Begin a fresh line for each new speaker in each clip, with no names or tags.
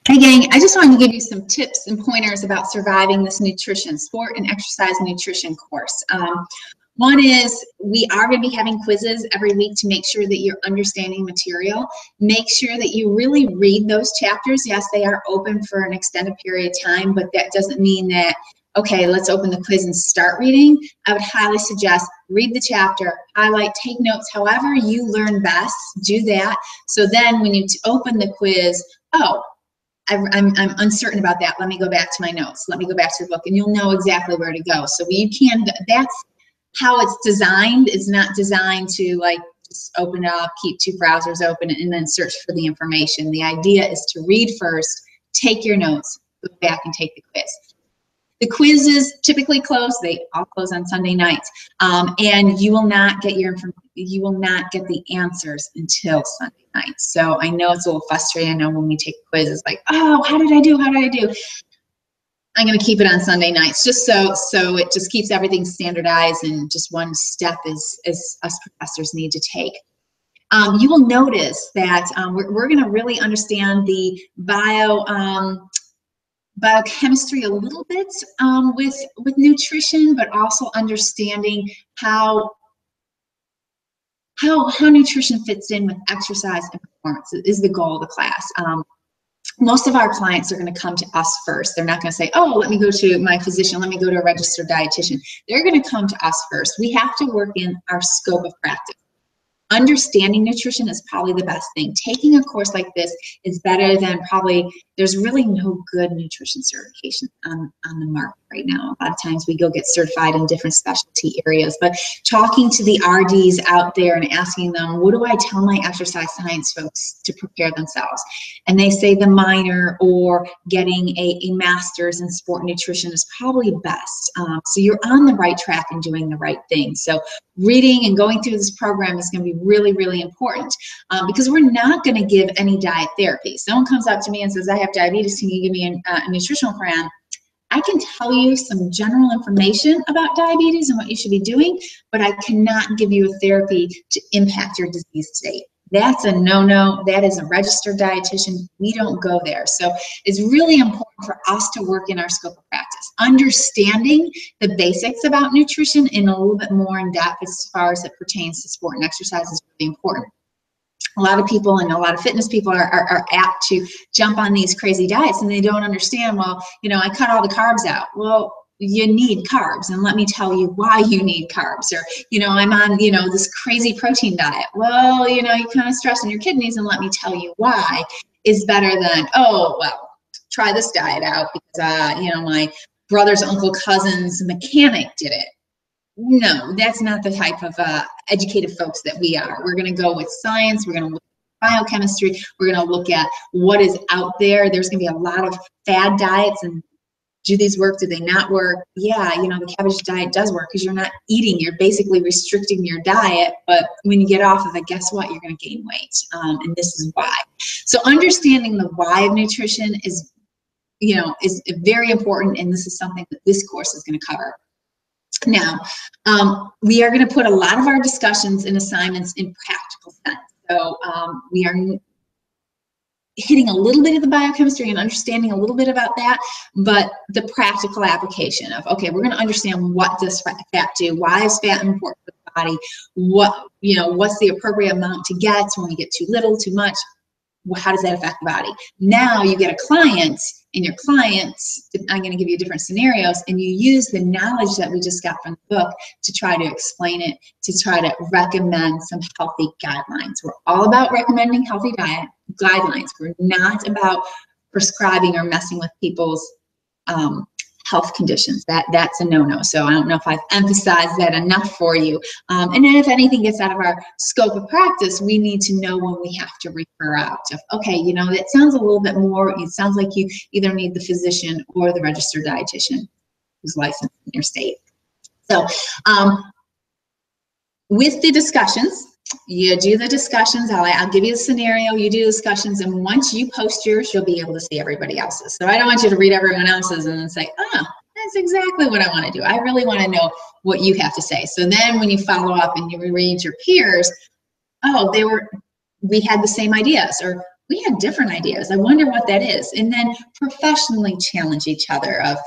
Hey gang, I just wanted to give you some tips and pointers about surviving this nutrition, sport and exercise nutrition course. One is we are going to be having quizzes every week to make sure that you're understanding material. Make sure that you really read those chapters. Yes, they are open for an extended period of time, but that doesn't mean that, okay, let's open the quiz and start reading. I would highly suggest read the chapter, highlight, take notes, however you learn best, do that. So then when you open the quiz, oh, I'm uncertain about that. Let me go back to my notes. Let me go back to the book, and you'll know exactly where to go. So you can, that's how it's designed. It's not designed to like just open it up, keep two browsers open, and then search for the information. The idea is to read first, take your notes, go back and take the quiz. The quizzes typically close. They all close on Sunday nights, and you will not get the answers until Sunday night. So I know it's a little frustrating. I know when we take quizzes, it's like, oh, how did I do? How did I do? I'm going to keep it on Sunday nights, just so it just keeps everything standardized, and just one step is us professors need to take. You will notice that we're going to really understand the biochemistry a little bit with nutrition, but also understanding how nutrition fits in with exercise and performance is the goal of the class. Most of our clients are going to come to us first. They're not going to say, oh, let me go to my physician, let me go to a registered dietitian. They're going to come to us first. We have to work in our scope of practice. Understanding nutrition is probably the best thing. Taking a course like this is better than probably, there's really no good nutrition certification on the market right now. A lot of times we go get certified in different specialty areas, but talking to the RDs out there and asking them, what do I tell my exercise science folks to prepare themselves? And they say the minor or getting a master's in sport nutrition is probably best. So you're on the right track and doing the right thing. So reading and going through this program is going to be really, really important because we're not going to give any diet therapy. Someone comes up to me and says, I have diabetes, can you give me a nutritional plan? I can tell you some general information about diabetes and what you should be doing, but I cannot give you a therapy to impact your disease state. That's a no-no. That is a registered dietitian. We don't go there. So it's really important for us to work in our scope of practice. Understanding the basics about nutrition in a little bit more in depth as far as it pertains to sport and exercise is really important. A lot of people and a lot of fitness people are apt to jump on these crazy diets, and they don't understand, well, you know, I cut all the carbs out. Well, you need carbs, and let me tell you why you need carbs. Or, you know, I'm on, you know, this crazy protein diet. Well, you know, you're kind of stressing your kidneys, and let me tell you why is better than, oh, well, try this diet out because, you know, my brother's uncle cousin's mechanic did it. No, that's not the type of educated folks that we are. We're going to go with science. We're going to look at biochemistry. We're going to look at what is out there. There's going to be a lot of fad diets, and do these work? Do they not work? Yeah, you know, the cabbage diet does work because you're not eating. You're basically restricting your diet, but when you get off of it, guess what? You're going to gain weight, and this is why. So understanding the why of nutrition is, you know, is very important, and this is something that this course is going to cover. Now, we are going to put a lot of our discussions and assignments in practical sense. So we are hitting a little bit of the biochemistry and understanding a little bit about that, but the practical application of, okay, we're going to understand what does fat do, why is fat important for the body, what, you know, what's the appropriate amount to get, so when we get too little, too much, how does that affect the body? Now you get a client, and your clients, I'm going to give you different scenarios, and you use the knowledge that we just got from the book to try to explain it, to try to recommend some healthy guidelines. We're all about recommending healthy diet guidelines. We're not about prescribing or messing with people's health conditions. That's a no-no. So I don't know if I've emphasized that enough for you. And then if anything gets out of our scope of practice, we need to know when we have to refer out of, okay, you know, that sounds a little bit more, it sounds like you either need the physician or the registered dietitian who's licensed in your state. So with the discussions, you do the discussions. I'll give you a scenario, you do discussions, and once you post yours, you'll be able to see everybody else's. So I don't want you to read everyone else's and then say, oh, that's exactly what I want to do. I really want to know what you have to say. So then when you follow up and you reread your peers, oh, we had the same ideas, or we had different ideas. I wonder what that is. And then professionally challenge each other of,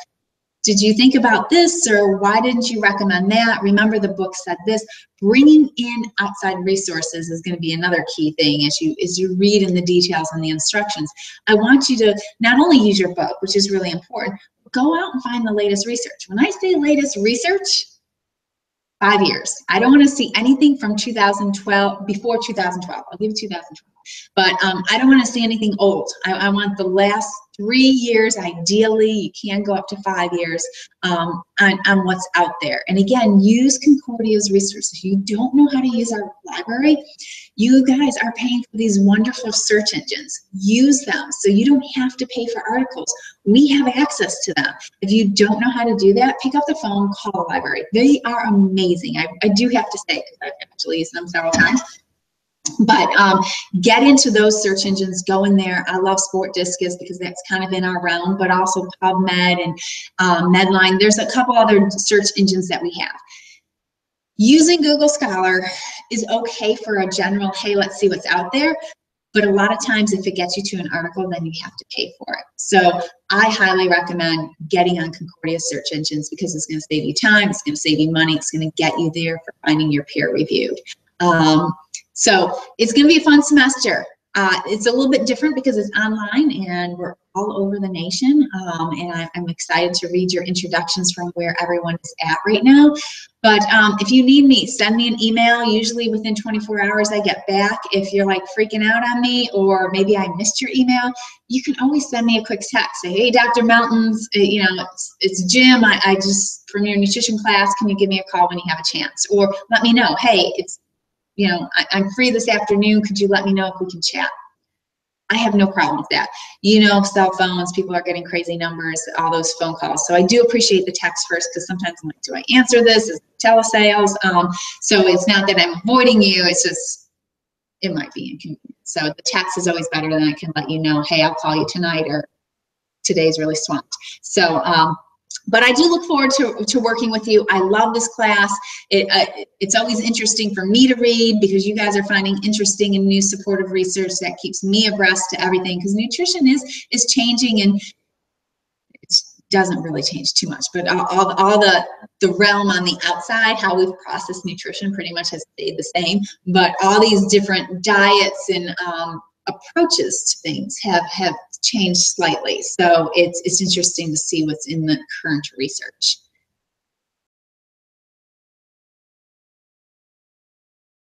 did you think about this, or why didn't you recommend that? Remember the book said this. Bringing in outside resources is going to be another key thing as you read in the details and the instructions. I want you to not only use your book, which is really important, but go out and find the latest research. When I say latest research, 5 years. I don't want to see anything from 2012, before 2012. I'll give 2012. But I don't want to see anything old. I want the last 3 years, ideally. You can go up to 5 years on what's out there. And again, use Concordia's resources. If you don't know how to use our library, you guys are paying for these wonderful search engines. Use them so you don't have to pay for articles. We have access to them. If you don't know how to do that, pick up the phone, call the library. They are amazing. I do have to say, because I've actually used them several times. But get into those search engines, go in there. I love Sport Discus because that's kind of in our realm, but also PubMed and Medline. There's a couple other search engines that we have. Using Google Scholar is okay for a general, hey, let's see what's out there. But a lot of times if it gets you to an article, then you have to pay for it. So I highly recommend getting on Concordia search engines because it's going to save you time, it's going to save you money, it's going to get you there for finding your peer reviewed. So it's going to be a fun semester. It's a little bit different because it's online and we're all over the nation. And I'm excited to read your introductions from where everyone is at right now. But if you need me, send me an email. Usually within 24 hours I get back. If you're like freaking out on me or maybe I missed your email, you can always send me a quick text. Say, hey, Dr. Mountains, you know, it's Jim. I just, from your nutrition class, can you give me a call when you have a chance? Or let me know, hey, it's, you know, I'm free this afternoon. Could you let me know if we can chat? I have no problem with that. You know, cell phones, people are getting crazy numbers, all those phone calls. So I do appreciate the text first because sometimes I'm like, do I answer this? Is it telesales? So it's not that I'm avoiding you. It's just, it might be inconvenient. So the text is always better than I can let you know, hey, I'll call you tonight or today's really swamped. So, but I do look forward to working with you. I love this class. It's always interesting for me to read because you guys are finding interesting and new supportive research that keeps me abreast to everything because nutrition is changing and it doesn't really change too much, but all the realm on the outside, how we've processed nutrition pretty much has stayed the same, but all these different diets and approaches to things have changed slightly. So it's interesting to see what's in the current research.